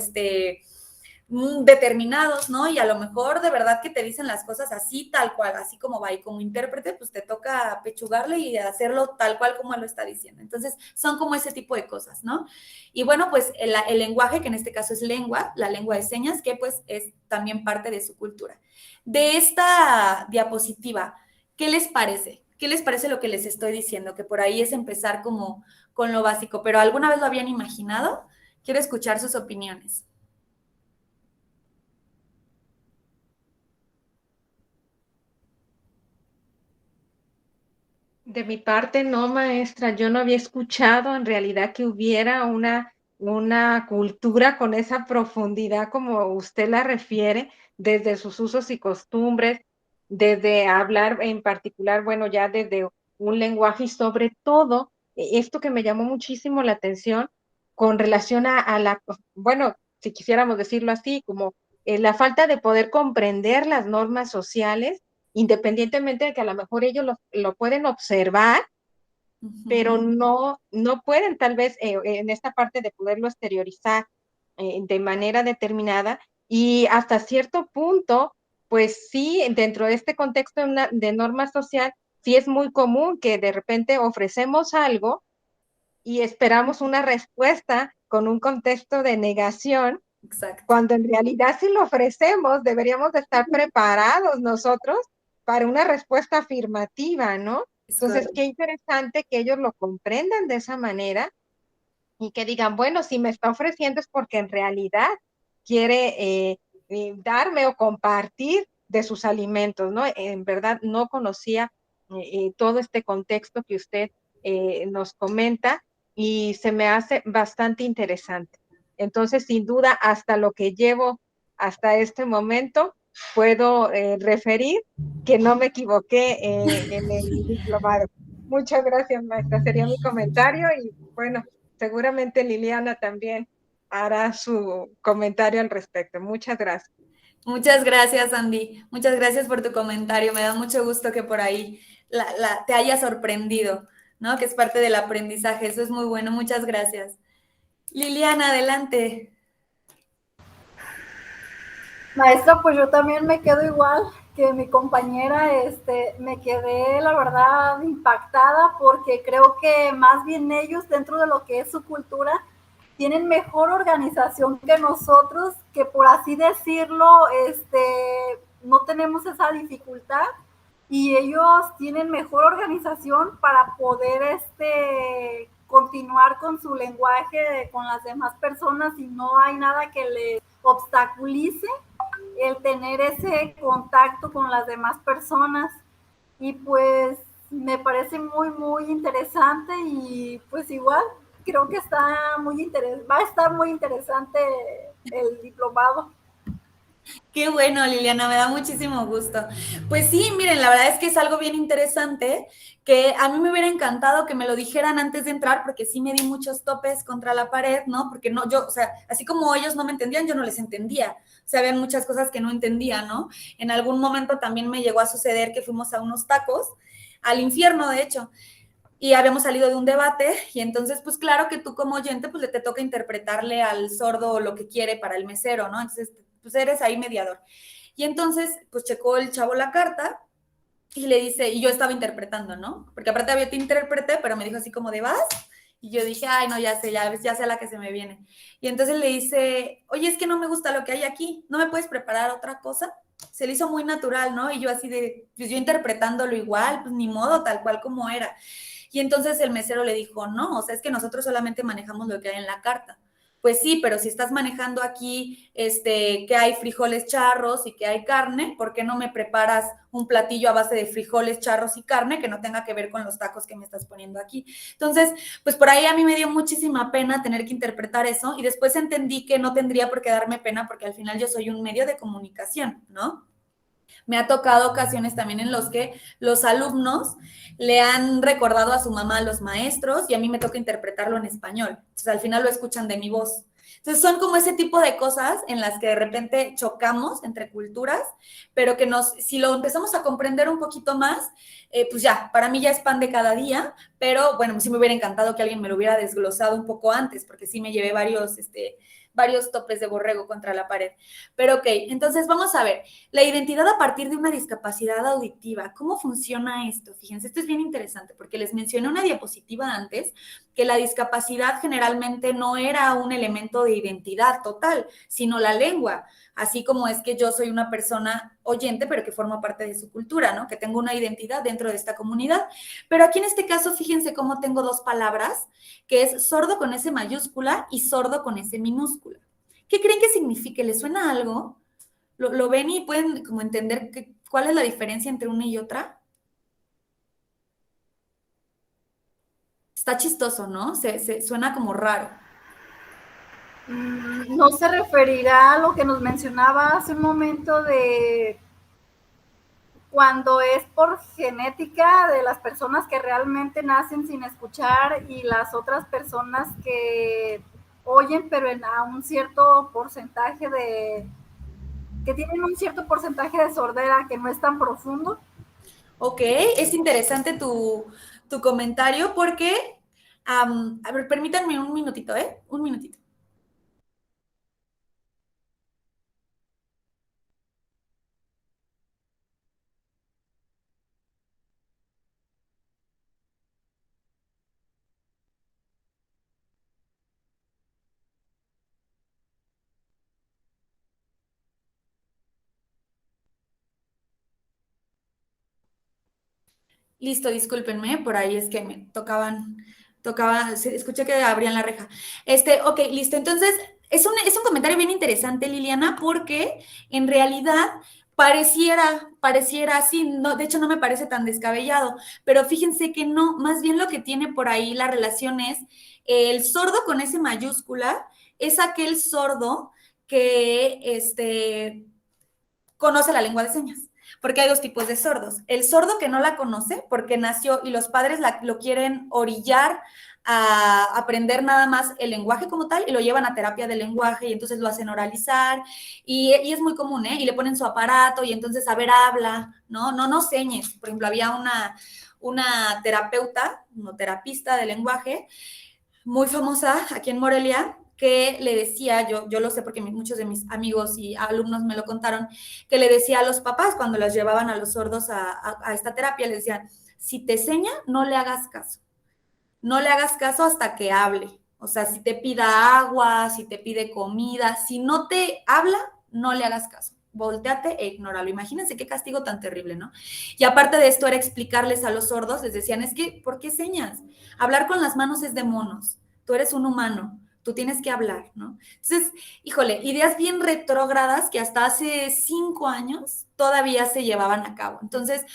determinados, ¿no? Y a lo mejor de verdad que te dicen las cosas así, tal cual, así como va, y como intérprete, pues te toca pechugarle y hacerlo tal cual como él lo está diciendo. Entonces, son como ese tipo de cosas, ¿no? Y bueno, pues el lenguaje, que en este caso es lengua, la lengua de señas, que pues es también parte de su cultura. De esta diapositiva, ¿qué les parece? ¿Qué les parece lo que les estoy diciendo? Que por ahí es empezar como con lo básico, pero ¿alguna vez lo habían imaginado? Quiero escuchar sus opiniones. De mi parte, no, maestra, yo no había escuchado en realidad que hubiera una cultura con esa profundidad como usted la refiere, desde sus usos y costumbres, desde hablar en particular, bueno, ya desde un lenguaje y sobre todo, esto que me llamó muchísimo la atención con relación a bueno, si quisiéramos decirlo así, como la falta de poder comprender las normas sociales independientemente de que a lo mejor ellos lo pueden observar, pero no pueden tal vez en esta parte de poderlo exteriorizar de manera determinada y hasta cierto punto, pues sí, dentro de este contexto de norma social, sí es muy común que de repente ofrecemos algo y esperamos una respuesta con un contexto de negación, Exacto. cuando en realidad si lo ofrecemos, deberíamos de estar preparados nosotros para una respuesta afirmativa, ¿no? Es Entonces, correcto. qué interesante que ellos lo comprendan de esa manera y que digan, bueno, si me está ofreciendo es porque en realidad quiere darme o compartir de sus alimentos, ¿no? En verdad no conocía todo este contexto que usted nos comenta y se me hace bastante interesante. Entonces, sin duda, hasta lo que llevo hasta este momento, puedo referir que no me equivoqué en el diplomado. Muchas gracias, maestra. Sería mi comentario y bueno, seguramente Liliana también hará su comentario al respecto. Muchas gracias. Muchas gracias, Andy. Muchas gracias por tu comentario. Me da mucho gusto que por ahí te haya sorprendido, ¿no? Que es parte del aprendizaje. Eso es muy bueno. Muchas gracias. Liliana, adelante. Maestra, pues yo también me quedo igual que mi compañera, me quedé la verdad impactada porque creo que más bien ellos dentro de lo que es su cultura tienen mejor organización que nosotros, que por así decirlo, no tenemos esa dificultad y ellos tienen mejor organización para poder continuar con su lenguaje con las demás personas y no hay nada que les obstaculice el tener ese contacto con las demás personas y pues me parece muy muy interesante y pues igual creo que va a estar muy interesante el diplomado. Qué bueno, Liliana, me da muchísimo gusto. Pues sí, miren, la verdad es que es algo bien interesante que a mí me hubiera encantado que me lo dijeran antes de entrar, porque sí me di muchos topes contra la pared, ¿no? Porque no, yo, o sea, así como ellos no me entendían, yo no les entendía. O sea, habían muchas cosas que no entendía, ¿no? En algún momento también me llegó a suceder que fuimos a unos tacos, al infierno, de hecho, y habíamos salido de un debate y entonces, pues claro que tú como oyente, pues le te toca interpretarle al sordo lo que quiere para el mesero, ¿no? Entonces, pues eres ahí mediador. Y entonces, pues checó el chavo la carta y le dice, y yo estaba interpretando, ¿no? Porque aparte había te interpreté, pero me dijo así como de, ¿vas? Y yo dije, ay, no, ya sé a la que se me viene. Y entonces le dice, oye, es que no me gusta lo que hay aquí, ¿no me puedes preparar otra cosa? Se le hizo muy natural, ¿no? Y yo así de, pues yo interpretándolo igual, pues ni modo, tal cual como era. Y entonces el mesero le dijo, no, o sea, es que nosotros solamente manejamos lo que hay en la carta. Pues sí, pero si estás manejando aquí que hay frijoles charros y que hay carne, ¿por qué no me preparas un platillo a base de frijoles charros y carne que no tenga que ver con los tacos que me estás poniendo aquí? Entonces, pues por ahí a mí me dio muchísima pena tener que interpretar eso y después entendí que no tendría por qué darme pena porque al final yo soy un medio de comunicación, ¿no? Me ha tocado ocasiones también en los que los alumnos le han recordado a su mamá a los maestros y a mí me toca interpretarlo en español. Entonces al final lo escuchan de mi voz. Entonces son como ese tipo de cosas en las que de repente chocamos entre culturas, pero que si lo empezamos a comprender un poquito más, pues ya, para mí ya es pan de cada día, pero bueno, sí me hubiera encantado que alguien me lo hubiera desglosado un poco antes, porque sí me llevé varios topes de borrego contra la pared. Pero ok, entonces vamos a ver, la identidad a partir de una discapacidad auditiva. ¿Cómo funciona esto? Fíjense, esto es bien interesante porque les mencioné una diapositiva antes que la discapacidad generalmente no era un elemento de identidad total, sino la lengua. Así como es que yo soy una persona oyente, pero que forma parte de su cultura, ¿no? Que tengo una identidad dentro de esta comunidad. Pero aquí en este caso, fíjense cómo tengo dos palabras, que es sordo con S mayúscula y sordo con S minúscula. ¿Qué creen que signifique? ¿Les suena algo? ¿Lo ven y pueden como entender cuál es la diferencia entre una y otra? Está chistoso, ¿no? Suena como raro. No se referirá a lo que nos mencionaba hace un momento de cuando es por genética de las personas que realmente nacen sin escuchar y las otras personas que oyen, pero a un cierto porcentaje que tienen un cierto porcentaje de sordera que no es tan profundo. Ok, es interesante tu comentario porque, a ver, permítanme un minutito, ¿eh? Un minutito. Listo, discúlpenme, por ahí es que me escuché que abrían la reja. Ok, listo. Entonces, es un comentario bien interesante, Liliana, porque en realidad pareciera así, no, de hecho no me parece tan descabellado, pero fíjense que no, más bien lo que tiene por ahí la relación es el sordo con S mayúscula, es aquel sordo que conoce la lengua de señas, porque hay dos tipos de sordos. El sordo que no la conoce porque nació y los padres lo quieren orillar a aprender nada más el lenguaje como tal y lo llevan a terapia de lenguaje y entonces lo hacen oralizar y es muy común, ¿eh? Y le ponen su aparato y entonces, a ver, habla, no señes. Por ejemplo, había una terapeuta, no terapista de lenguaje, muy famosa aquí en Morelia, que le decía, yo lo sé porque muchos de mis amigos y alumnos me lo contaron, que le decía a los papás cuando los llevaban a los sordos a esta terapia, le decían, si te enseña, no le hagas caso. No le hagas caso hasta que hable. O sea, si te pida agua, si te pide comida, si no te habla, no le hagas caso. Volteate e ignóralo. Imagínense qué castigo tan terrible, ¿no? Y aparte de esto era explicarles a los sordos, les decían, es que, ¿por qué señas? Hablar con las manos es de monos. Tú eres un humano, tú tienes que hablar, ¿no? Entonces, híjole, ideas bien retrógradas que hasta hace 5 años todavía se llevaban a cabo. Entonces,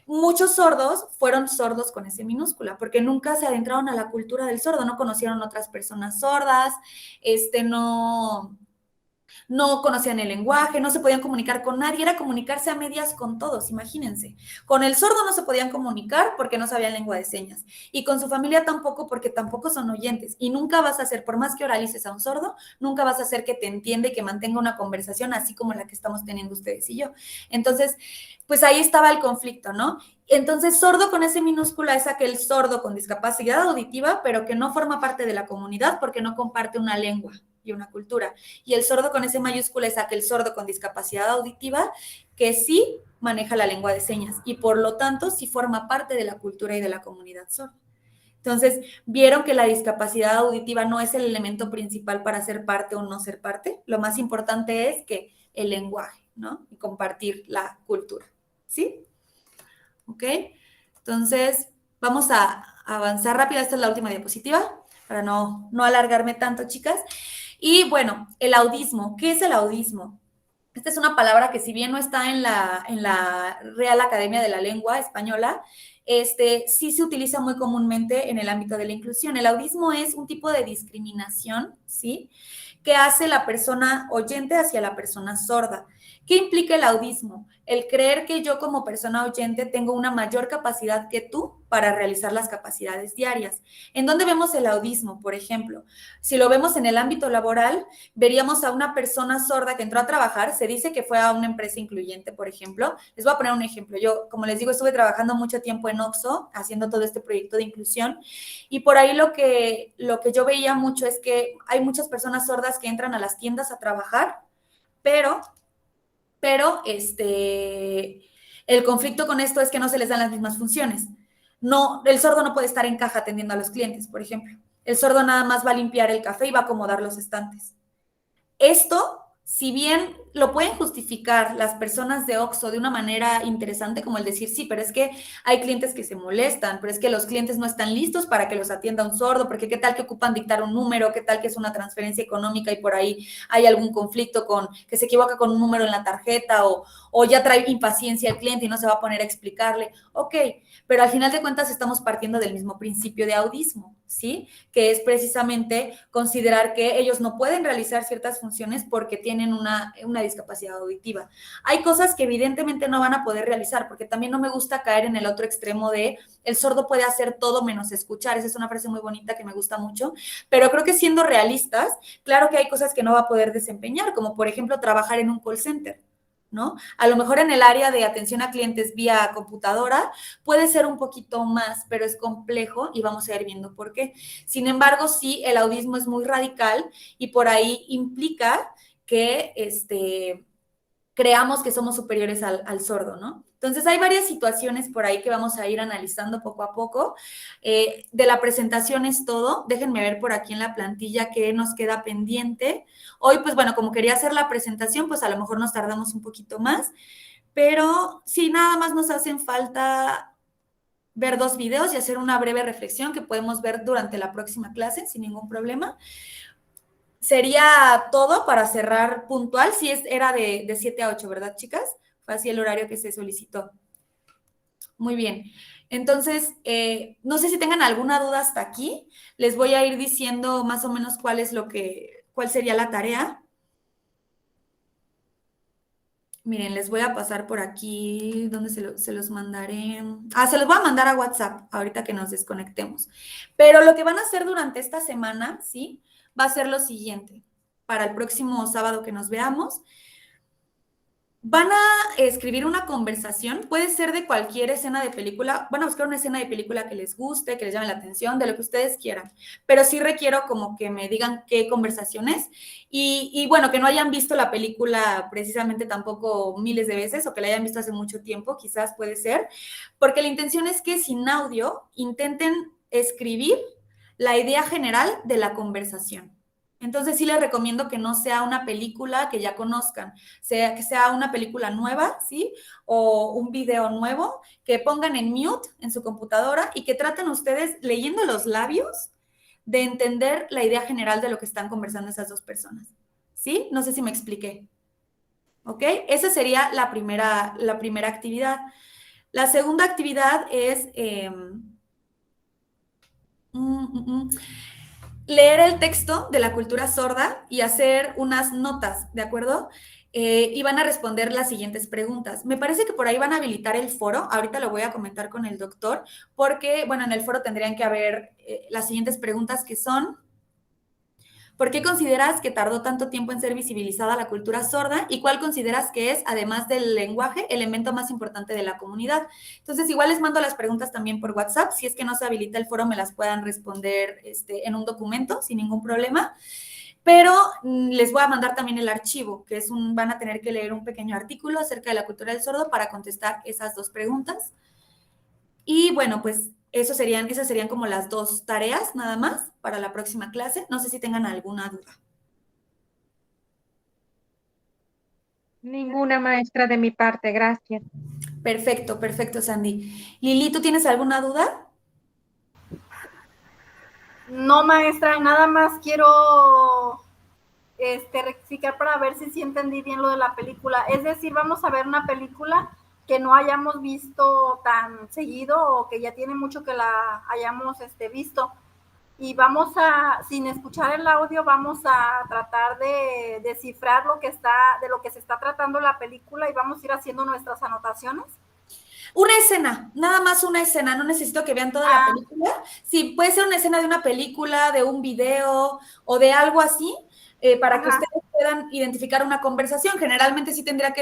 muchos sordos fueron sordos con S minúscula, porque nunca se adentraron a la cultura del sordo, no conocieron otras personas sordas, no conocían el lenguaje, no se podían comunicar con nadie, era comunicarse a medias con todos, imagínense. Con el sordo no se podían comunicar porque no sabían lengua de señas, y con su familia tampoco porque tampoco son oyentes, y nunca vas a hacer, por más que oralices a un sordo, nunca vas a hacer que te entienda y que mantenga una conversación así como la que estamos teniendo ustedes y yo. Entonces, pues ahí estaba el conflicto, ¿no? Entonces, sordo con S minúscula es aquel sordo con discapacidad auditiva, pero que no forma parte de la comunidad porque no comparte una lengua y una cultura. Y el sordo con S mayúscula es aquel sordo con discapacidad auditiva que sí maneja la lengua de señas y por lo tanto sí forma parte de la cultura y de la comunidad sorda. Entonces, ¿vieron que la discapacidad auditiva no es el elemento principal para ser parte o no ser parte? Lo más importante es que el lenguaje, ¿no? Y compartir la cultura, ¿sí? ¿Ok? Entonces, vamos a avanzar rápido. Esta es la última diapositiva para no alargarme tanto, chicas. Y bueno, el audismo. ¿Qué es el audismo? Esta es una palabra que si bien no está en la Real Academia de la Lengua Española, sí se utiliza muy comúnmente en el ámbito de la inclusión. El audismo es un tipo de discriminación, ¿sí?, que hace la persona oyente hacia la persona sorda. ¿Qué implica el audismo? El creer que yo como persona oyente tengo una mayor capacidad que tú para realizar las capacidades diarias. ¿En dónde vemos el audismo, por ejemplo? Si lo vemos en el ámbito laboral, veríamos a una persona sorda que entró a trabajar, se dice que fue a una empresa incluyente, por ejemplo. Les voy a poner un ejemplo. Yo, como les digo, estuve trabajando mucho tiempo en Oxxo, haciendo todo este proyecto de inclusión, y por ahí lo que yo veía mucho es que hay muchas personas sordas que entran a las tiendas a trabajar, pero el conflicto con esto es que no se les dan las mismas funciones. No, el sordo no puede estar en caja atendiendo a los clientes, por ejemplo. El sordo nada más va a limpiar el café y va a acomodar los estantes. Esto, si bien lo pueden justificar las personas de Oxxo de una manera interesante, como el decir, sí, pero es que hay clientes que se molestan, pero es que los clientes no están listos para que los atienda un sordo, porque qué tal que ocupan dictar un número, qué tal que es una transferencia económica y por ahí hay algún conflicto con que se equivoca con un número en la tarjeta o ya trae impaciencia el cliente y no se va a poner a explicarle. Ok, pero al final de cuentas estamos partiendo del mismo principio de audismo, ¿sí? Que es precisamente considerar que ellos no pueden realizar ciertas funciones porque tienen una discapacidad auditiva. Hay cosas que evidentemente no van a poder realizar, porque también no me gusta caer en el otro extremo de el sordo puede hacer todo menos escuchar. Esa es una frase muy bonita que me gusta mucho, pero creo que siendo realistas, claro que hay cosas que no va a poder desempeñar, como por ejemplo trabajar en un call center, ¿no? A lo mejor en el área de atención a clientes vía computadora puede ser un poquito más, pero es complejo y vamos a ir viendo por qué. Sin embargo, sí, el audismo es muy radical y por ahí implica que creamos que somos superiores al sordo, ¿no? Entonces, hay varias situaciones por ahí que vamos a ir analizando poco a poco. De la presentación es todo. Déjenme ver por aquí en la plantilla qué nos queda pendiente. Hoy, pues bueno, como quería hacer la presentación, pues a lo mejor nos tardamos un poquito más, pero sí, nada más nos hacen falta ver 2 videos y hacer una breve reflexión que podemos ver durante la próxima clase sin ningún problema. Sería todo para cerrar puntual, si era de 7 a 8, ¿verdad, chicas? Fue así el horario que se solicitó. Muy bien. Entonces, no sé si tengan alguna duda hasta aquí. Les voy a ir diciendo más o menos cuál sería la tarea. Miren, les voy a pasar por aquí, ¿dónde se los mandaré? Se los voy a mandar a WhatsApp ahorita que nos desconectemos. Pero lo que van a hacer durante esta semana, ¿sí? Va a ser lo siguiente. Para el próximo sábado que nos veamos, van a escribir una conversación, puede ser de cualquier escena de película, van a buscar una escena de película que les guste, que les llame la atención, de lo que ustedes quieran, pero sí requiero como que me digan qué conversación es y bueno, que no hayan visto la película precisamente tampoco miles de veces o que la hayan visto hace mucho tiempo, quizás puede ser, porque la intención es que sin audio intenten escribir la idea general de la conversación. Entonces sí les recomiendo que no sea una película que ya conozcan, que sea una película nueva, ¿sí? O un video nuevo, que pongan en mute en su computadora y que traten ustedes leyendo los labios de entender la idea general de lo que están conversando esas dos personas, ¿sí? No sé si me expliqué. ¿Ok? Esa sería la primera actividad. La segunda actividad es leer el texto de la cultura sorda y hacer unas notas, ¿de acuerdo? Y van a responder las siguientes preguntas. Me parece que por ahí van a habilitar el foro, ahorita lo voy a comentar con el doctor, porque, bueno, en el foro tendrían que haber las siguientes preguntas que son: ¿por qué consideras que tardó tanto tiempo en ser visibilizada la cultura sorda? ¿Y cuál consideras que es, además del lenguaje, el elemento más importante de la comunidad? Entonces, igual les mando las preguntas también por WhatsApp. Si es que no se habilita el foro, me las puedan responder en un documento sin ningún problema. Pero les voy a mandar también el archivo, que van a tener que leer un pequeño artículo acerca de la cultura del sordo para contestar esas 2 preguntas. Y bueno, pues esas serían como las 2 tareas nada más para la próxima clase. No sé si tengan alguna duda. Ninguna, maestra, de mi parte, gracias. Perfecto, perfecto, Sandy. Lili, ¿tú tienes alguna duda? No, maestra, nada más quiero rectificar para ver si sí entendí bien lo de la película. Es decir, vamos a ver una película que no hayamos visto tan seguido o que ya tiene mucho que la hayamos visto. Y vamos sin escuchar el audio, vamos a tratar de descifrar de lo que se está tratando la película y vamos a ir haciendo nuestras anotaciones. Una escena, nada más una escena, no necesito que vean toda la película. Sí, puede ser una escena de una película, de un video o de algo así, para que ustedes puedan identificar una conversación. Generalmente sí tendrían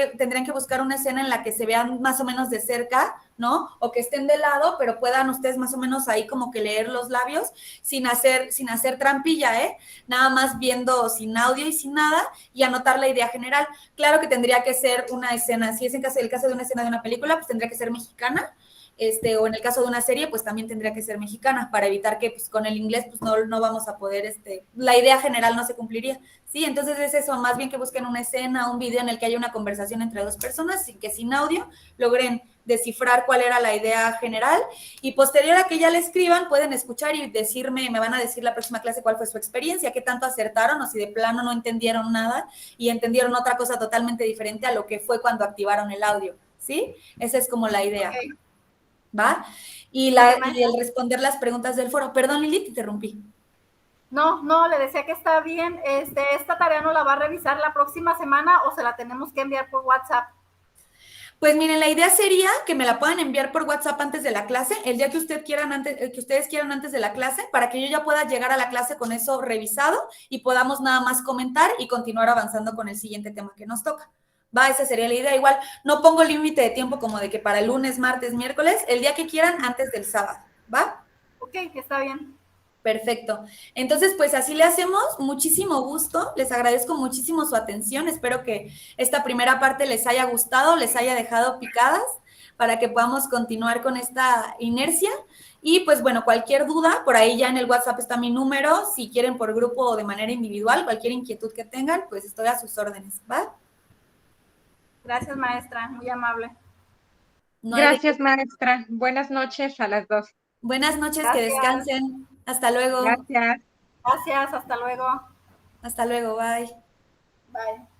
que buscar una escena en la que se vean más o menos de cerca, ¿no? O que estén de lado, pero puedan ustedes más o menos ahí como que leer los labios sin hacer trampilla, ¿eh? Nada más viendo sin audio y sin nada y anotar la idea general. Claro que tendría que ser una escena, si es el caso de una escena de una película, pues tendría que ser mexicana, o en el caso de una serie, pues también tendría que ser mexicana, para evitar que pues, con el inglés pues no vamos a poder, la idea general no se cumpliría, ¿sí? Entonces es eso, más bien que busquen una escena, un video en el que haya una conversación entre 2 personas, y que sin audio logren descifrar cuál era la idea general, y posterior a que ya la escriban, pueden escuchar y me van a decir la próxima clase cuál fue su experiencia, qué tanto acertaron, o si de plano no entendieron nada y entendieron otra cosa totalmente diferente a lo que fue cuando activaron el audio, ¿sí? Esa es como la idea. Okay. ¿Va? Y el responder las preguntas del foro. Perdón, Lili, te interrumpí. No, le decía que está bien. ¿Esta tarea no la va a revisar la próxima semana o se la tenemos que enviar por WhatsApp? Pues miren, la idea sería que me la puedan enviar por WhatsApp antes de la clase, el día que ustedes quieran antes de la clase, para que yo ya pueda llegar a la clase con eso revisado y podamos nada más comentar y continuar avanzando con el siguiente tema que nos toca. Va, esa sería la idea. Igual, no pongo límite de tiempo como de que para el lunes, martes, miércoles, el día que quieran antes del sábado, ¿va? Ok, está bien. Perfecto. Entonces, pues así le hacemos. Muchísimo gusto. Les agradezco muchísimo su atención. Espero que esta primera parte les haya gustado, les haya dejado picadas para que podamos continuar con esta inercia. Y pues bueno, cualquier duda, por ahí ya en el WhatsApp está mi número. Si quieren por grupo o de manera individual, cualquier inquietud que tengan, pues estoy a sus órdenes, ¿va? Gracias, maestra. Muy amable. No hay de qué. Gracias, maestra. Buenas noches a las dos. Buenas noches, que Gracias. descansen. Hasta luego. Gracias. Gracias, hasta luego. Hasta luego, bye. Bye.